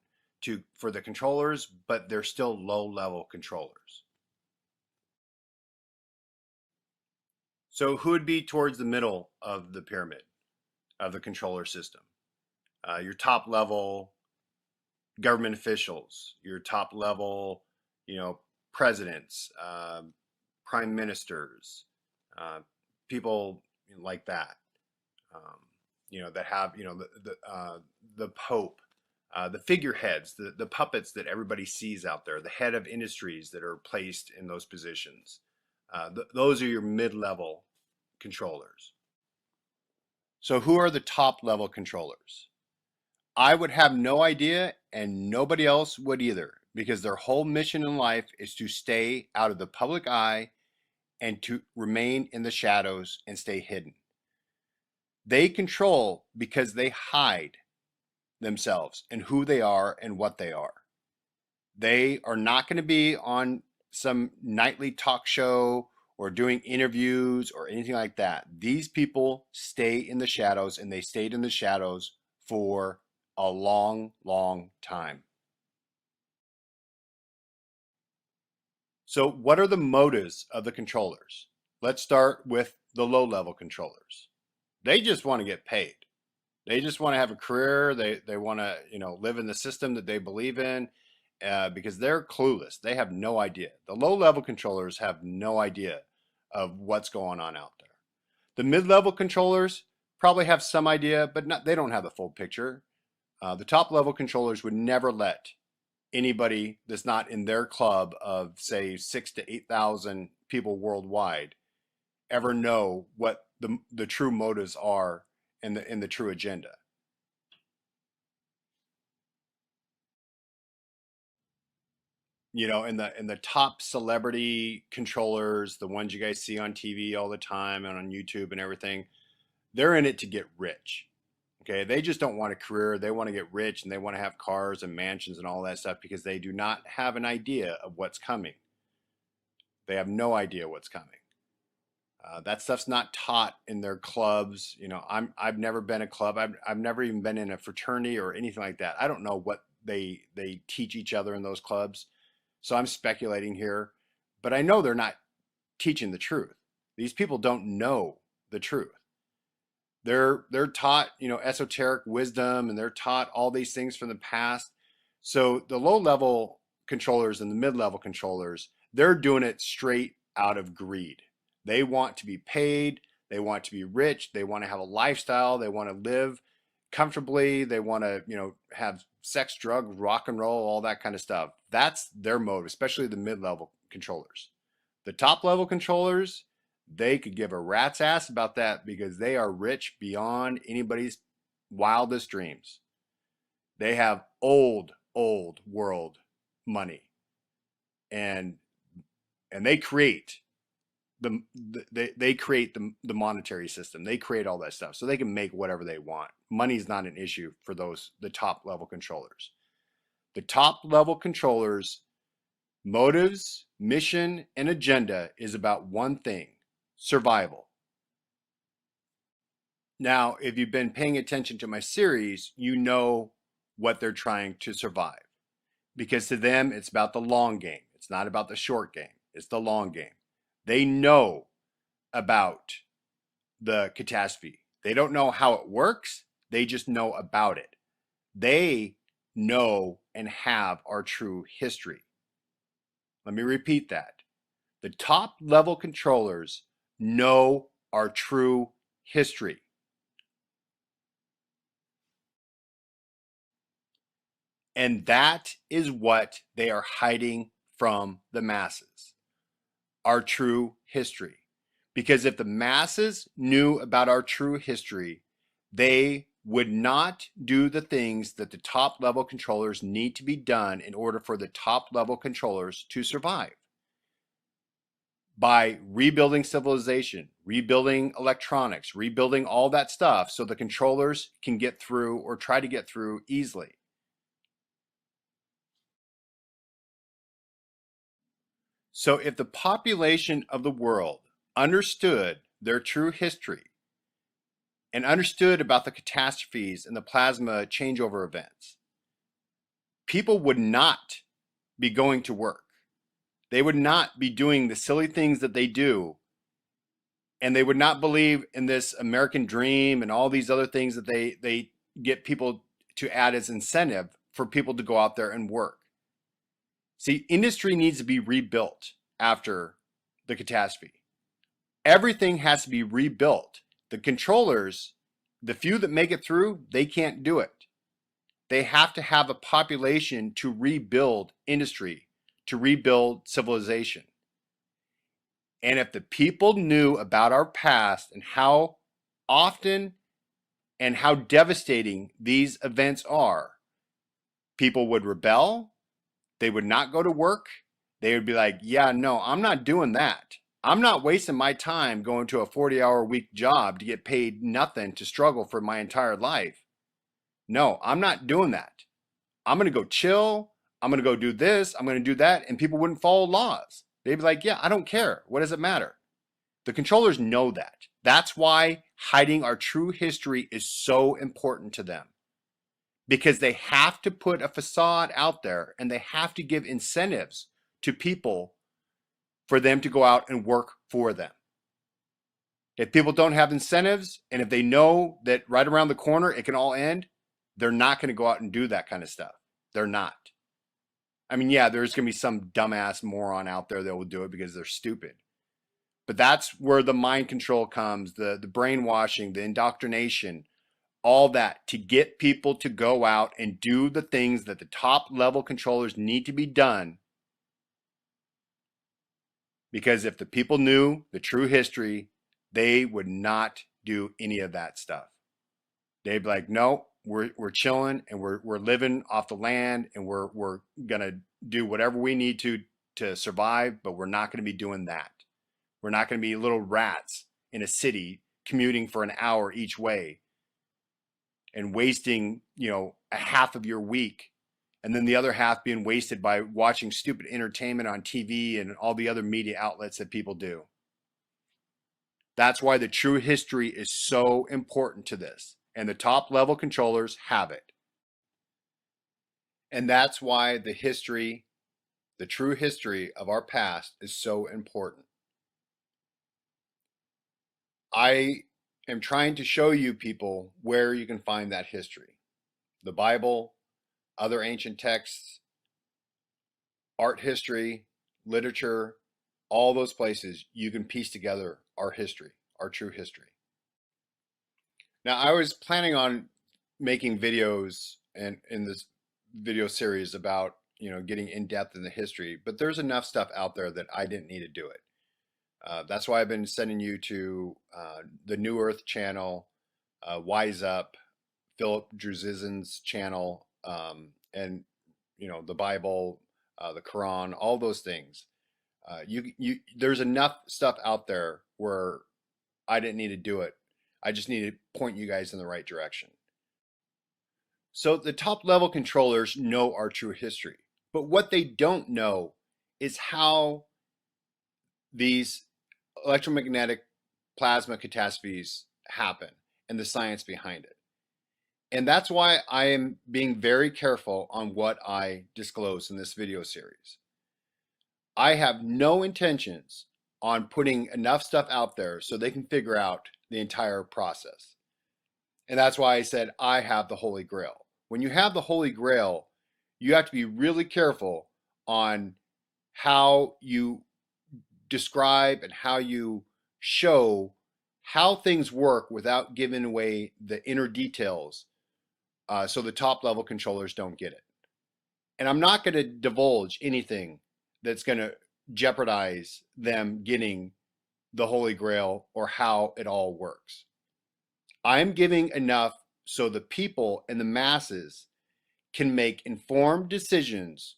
for the controllers, but they're still low-level controllers. So who would be towards the middle of the pyramid of the controller system? Your top level government officials, your top level, presidents, prime ministers, people like that, that have, the Pope, the figureheads, the puppets that everybody sees out there, the head of industries that are placed in those positions. Those are your mid-level controllers. So who are the top level controllers? I would have no idea, and nobody else would either, because their whole mission in life is to stay out of the public eye and to remain in the shadows and stay hidden. They control because they hide themselves and who they are and what they are. They are not going to be on some nightly talk show or doing interviews or anything like that. These people stay in the shadows, and they stayed in the shadows for a long, long time. So, what are the motives of the controllers? Let's start with the low-level controllers. They just want to get paid. They just want to have a career. They want to live in the system that they believe in, because they're clueless. They have no idea. The low-level controllers have no idea of what's going on out there. The mid-level controllers probably have some idea, but they don't have the full picture. The top-level controllers would never let anybody that's not in their club of, say, 6,000 to 8,000 people worldwide ever know what the true motives are in the true agenda. In the top celebrity controllers, the ones you guys see on TV all the time and on YouTube and everything, they're in it to get rich. Okay, they just don't want a career. They want to get rich, and they want to have cars and mansions and all that stuff, because they do not have an idea of what's coming. They have no idea what's coming. That stuff's not taught in their clubs. I've never been a club. I've never even been in a fraternity or anything like that. I don't know what they teach each other in those clubs. So I'm speculating here, but I know they're not teaching the truth. These people don't know the truth. They're taught, esoteric wisdom, and they're taught all these things from the past. So the low-level controllers and the mid-level controllers, they're doing it straight out of greed. They want to be paid. They want to be rich. They want to have a lifestyle. They want to live comfortably. They want to, have sex, drugs, rock and roll, all that kind of stuff. That's their motive, especially the mid-level controllers. The top-level controllers, they could give a rat's ass about that, because they are rich beyond anybody's wildest dreams. They have old world money, and they create they create the monetary system. They create all that stuff, so they can make whatever they want. Money's not an issue for the top level controllers. The top level controllers' motives, mission, and agenda is about one thing: survival. Now, if you've been paying attention to my series, you know what they're trying to survive, because to them, it's about the long game. It's not about the short game. It's the long game. They know about the catastrophe. They don't know how it works. They just know about it. They know and have our true history. Let me repeat that. The top level controllers know our true history. And that is what they are hiding from the masses: our true history. Because if the masses knew about our true history, they would not do the things that the top level controllers need to be done in order for the top level controllers to survive. By rebuilding civilization, rebuilding electronics, rebuilding all that stuff, so the controllers can get through, or try to get through, easily. So if the population of the world understood their true history and understood about the catastrophes and the plasma changeover events, people would not be going to work. They would not be doing the silly things that they do, and they would not believe in this American dream and all these other things that they get people to add as incentive for people to go out there and work. See, industry needs to be rebuilt after the catastrophe. Everything has to be rebuilt. The controllers, the few that make it through, they can't do it. They have to have a population to rebuild industry, to rebuild civilization. And if the people knew about our past and how often and how devastating these events are, people would rebel. they would not go to work. They would be like, yeah, no, I'm not doing that. I'm not wasting my time going to a 40-hour week job to get paid nothing to struggle for my entire life. No, I'm not doing that. I'm going to go chill. I'm going to go do this. I'm going to do that. And people wouldn't follow laws. They'd be like, yeah, I don't care. What does it matter? The controllers know that. That's why hiding our true history is so important to them. Because they have to put a facade out there and they have to give incentives to people for them to go out and work for them. If people don't have incentives and if they know that right around the corner it can all end, they're not going to go out and do that kind of stuff. They're not. I mean, yeah, there's going to be some dumbass moron out there that will do it because they're stupid. But that's where the mind control comes, the brainwashing, the indoctrination, all that to get people to go out and do the things that the top level controllers need to be done. Because if the people knew the true history, they would not do any of that stuff. They'd be like, no, we're chilling and we're living off the land and we're gonna do whatever we need to survive, but we're not gonna be doing that. We're not gonna be little rats in a city commuting for an hour each way and wasting, a half of your week and then the other half being wasted by watching stupid entertainment on TV and all the other media outlets that people do. That's why the true history is so important to this. And the top level controllers have it. And that's why the true history of our past is so important. I am trying to show you people where you can find that history. The Bible, other ancient texts, art history, literature, all those places you can piece together our history, our true history. Now, I was planning on making videos and in this video series about, getting in depth in the history, but there's enough stuff out there that I didn't need to do it. That's why I've been sending you to the New Earth channel, Wise Up, Philip Druzizin's channel, and the Bible, the Quran, all those things. There's enough stuff out there where I didn't need to do it. I just need to point you guys in the right direction. So the top level controllers know our true history, but what they don't know is how these electromagnetic plasma catastrophes happen and the science behind it. And that's why I am being very careful on what I disclose in this video series. I have no intentions on putting enough stuff out there so they can figure out the entire process. And that's why I said I have the Holy Grail. When you have the Holy Grail, you have to be really careful on how you describe and how you show how things work without giving away the inner details so the top level controllers don't get it. And I'm not going to divulge anything that's going to jeopardize them getting the Holy Grail or how it all works. I'm giving enough so the people and the masses can make informed decisions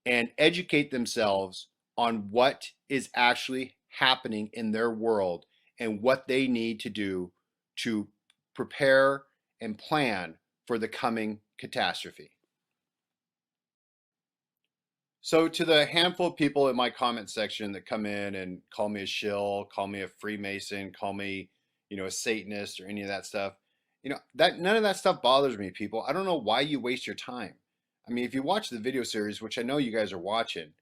and educate themselves on what is actually happening in their world and what they need to do to prepare and plan for the coming catastrophe. So to the handful of people in my comment section that come in and call me a shill, call me a Freemason, call me, a Satanist or any of that stuff, that none of that stuff bothers me, people. I don't know why you waste your time. I mean, if you watch the video series, which I know you guys are watching,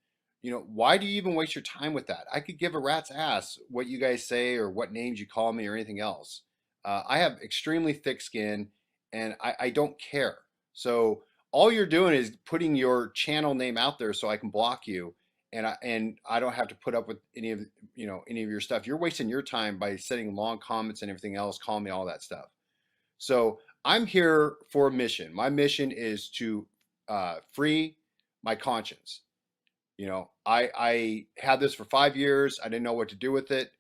why do you even waste your time with that? I could give a rat's ass what you guys say or what names you call me or anything else. I have extremely thick skin and I don't care. So all you're doing is putting your channel name out there so I can block you and I don't have to put up with any of your stuff. You're wasting your time by sending long comments and everything else, calling me all that stuff. So I'm here for a mission. My mission is to free my conscience. I had this for 5 years. I didn't know what to do with it.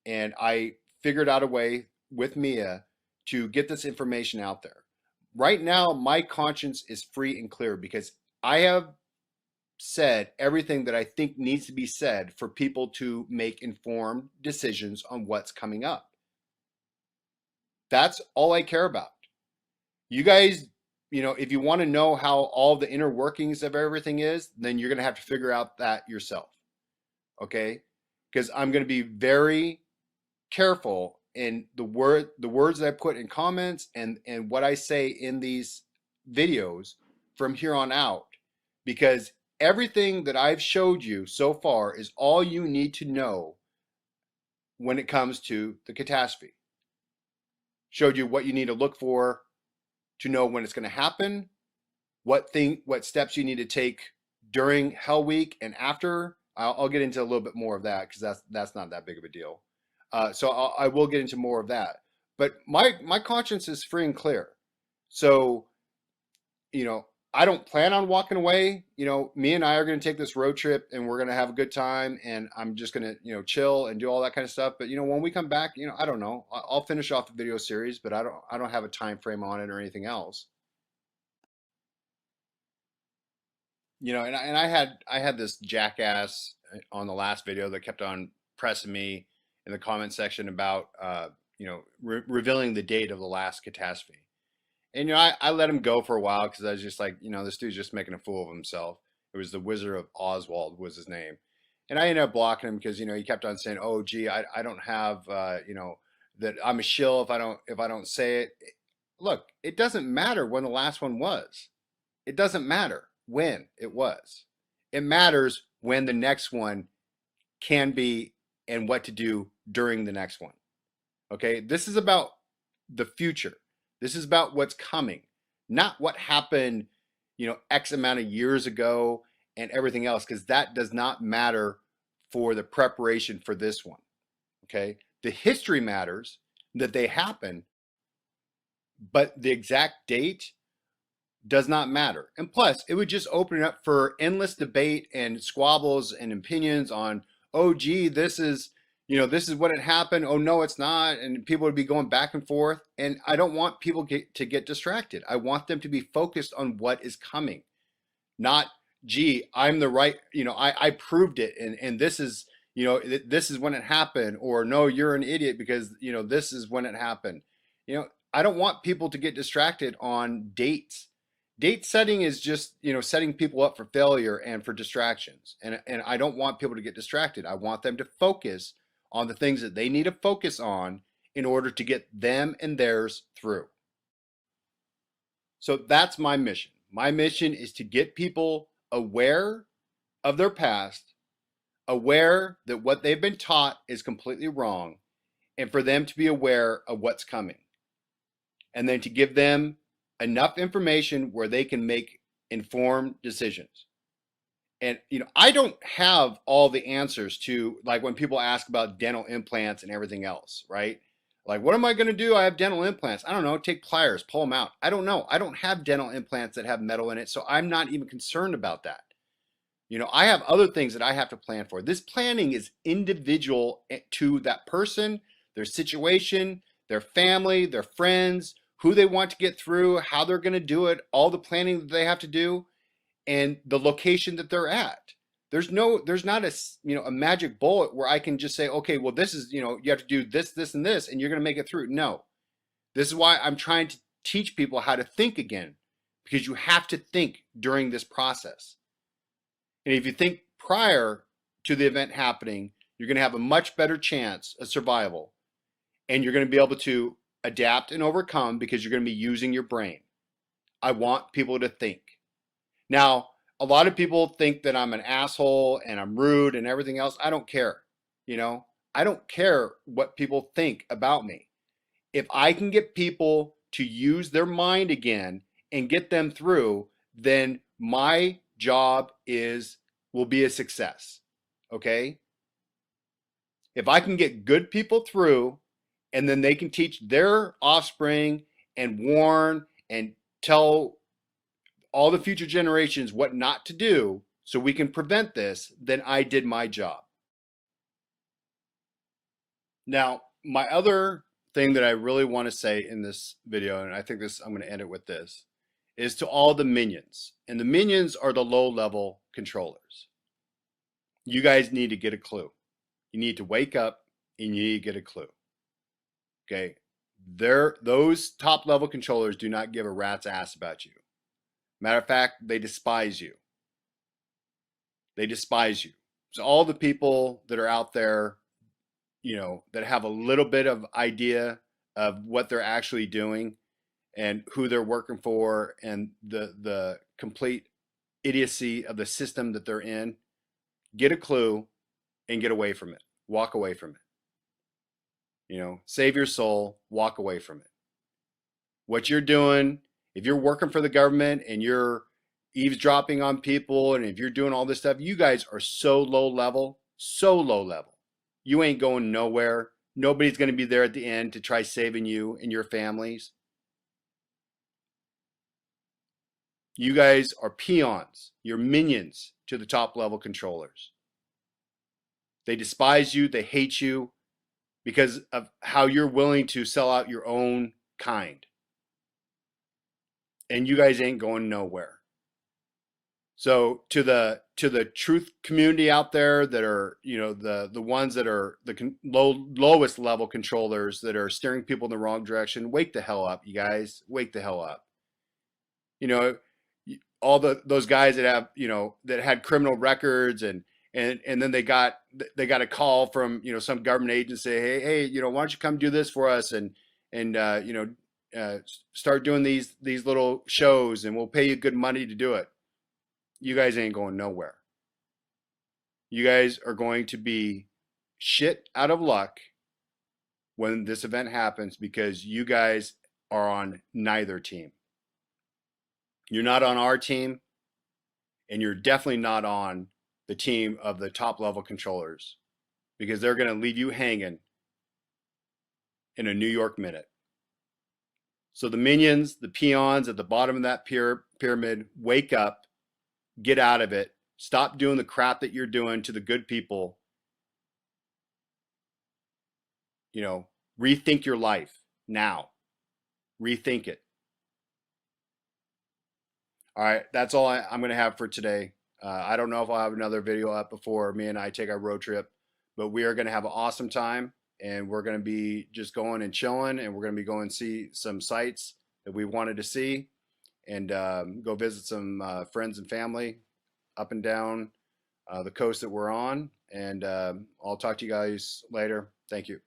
And I figured out a way with Mia to get this information out there. Right now, my conscience is free and clear because I have said everything that I think needs to be said for people to make informed decisions on what's coming up. That's all I care about. You guys, if you want to know how all the inner workings of everything is, then you're going to have to figure out that yourself. Okay? Because I'm going to be very careful in the words that I put in comments and what I say in these videos from here on out, because everything that I've showed you so far is all you need to know when it comes to the catastrophe. Showed you what you need to look for to know when it's going to happen, what steps you need to take during Hell Week and after. I'll get into a little bit more of that because that's not that big of a deal. So I will get into more of that. But my conscience is free and clear. So, I don't plan on walking away. Me and I are going to take this road trip and we're going to have a good time. And I'm just going to, chill and do all that kind of stuff. But, when we come back, I don't know. I'll finish off the video series, but I don't have a time frame on it or anything else. And I had this jackass on the last video that kept on pressing me in the comment section about revealing the date of the last catastrophe. And I let him go for a while because I was just like, this dude's just making a fool of himself. It was the Wizard of Oswald was his name, and I ended up blocking him because he kept on saying, "Oh, gee, I don't have that I'm a shill if I don't say it." Look, it doesn't matter when the last one was. It doesn't matter when it was. It matters when the next one can be and what to do during the next one. Okay, this is about the future. This is about what's coming, not what happened, X amount of years ago and everything else, because that does not matter for the preparation for this one. Okay, the history matters that they happen, but the exact date does not matter. And plus, it would just open it up for endless debate and squabbles and opinions on, oh, gee, this is what had happened. Oh, no, it's not. And people would be going back and forth. And I don't want people to get distracted. I want them to be focused on what is coming, not, gee, I'm the right, I proved it. And this is, this is when it happened. Or no, you're an idiot because, this is when it happened. I don't want people to get distracted on dates. Date setting is just, setting people up for failure and for distractions. And I don't want people to get distracted. I want them to focus on the things that they need to focus on in order to get them and theirs through. So that's my mission. My mission is to get people aware of their past, aware that what they've been taught is completely wrong, and for them to be aware of what's coming. And then to give them enough information where they can make informed decisions. And I don't have all the answers to, like, when people ask about dental implants and everything else, right? Like, what am I going to do? I have dental implants. I don't know. Take pliers, pull them out. I don't know. I don't have dental implants that have metal in it, so I'm not even concerned about that. I have other things that I have to plan for. This planning is individual to that person, their situation, their family, their friends, who they want to get through, how they're going to do it, all the planning that they have to do, and the location that they're at. There's not a magic bullet where I can just say, okay, well, this is, you have to do this, this, and this, and you're going to make it through. No, this is why I'm trying to teach people how to think again, because you have to think during this process. And if you think prior to the event happening, you're going to have a much better chance of survival, and you're going to be able to adapt and overcome because you're going to be using your brain. I want people to think. Now, a lot of people think that I'm an asshole and I'm rude and everything else. I don't care. I don't care what people think about me. If I can get people to use their mind again and get them through, then my job will be a success. Okay? If I can get good people through, and then they can teach their offspring and warn and tell all the future generations what not to do so we can prevent this, then I did my job. Now, my other thing that I really want to say in this video, and I think I'm going to end it with this, is to all the minions. And the minions are the low-level controllers. You guys need to get a clue. You need to wake up and you need to get a clue. Okay? Those top-level controllers do not give a rat's ass about you. Matter of fact, they despise you. They despise you. So all the people that are out there, that have a little bit of idea of what they're actually doing and who they're working for and the complete idiocy of the system that they're in, get a clue and get away from it. Walk away from it. Save your soul, walk away from it. What you're doing, if you're working for the government and you're eavesdropping on people and if you're doing all this stuff, you guys are so low level. You ain't going nowhere. Nobody's going to be there at the end to try saving you and your families. You guys are peons. You're minions to the top level controllers. They despise you. They hate you because of how you're willing to sell out your own kind. And you guys ain't going nowhere. So to the truth community out there that are, the ones that are the lowest level controllers that are steering people in the wrong direction, wake the hell up, you guys. Wake the hell up. All those guys that have, that had criminal records and then they got a call from, some government agency, hey, why don't you come do this for us and start doing these little shows and we'll pay you good money to do it. You guys ain't going nowhere. You guys are going to be shit out of luck when this event happens because you guys are on neither team. You're not on our team, and you're definitely not on the team of the top level controllers because they're going to leave you hanging in a New York minute. So the minions, the peons at the bottom of that pyramid, wake up, get out of it, stop doing the crap that you're doing to the good people. Rethink your life now. Rethink it. All right, that's all I'm going to have for today. I don't know if I'll have another video up before me and I take our road trip, but we are going to have an awesome time, and we're going to be just going and chilling, and we're going to be going to see some sites that we wanted to see and go visit some friends and family up and down the coast that we're on. And I'll talk to you guys later. Thank you.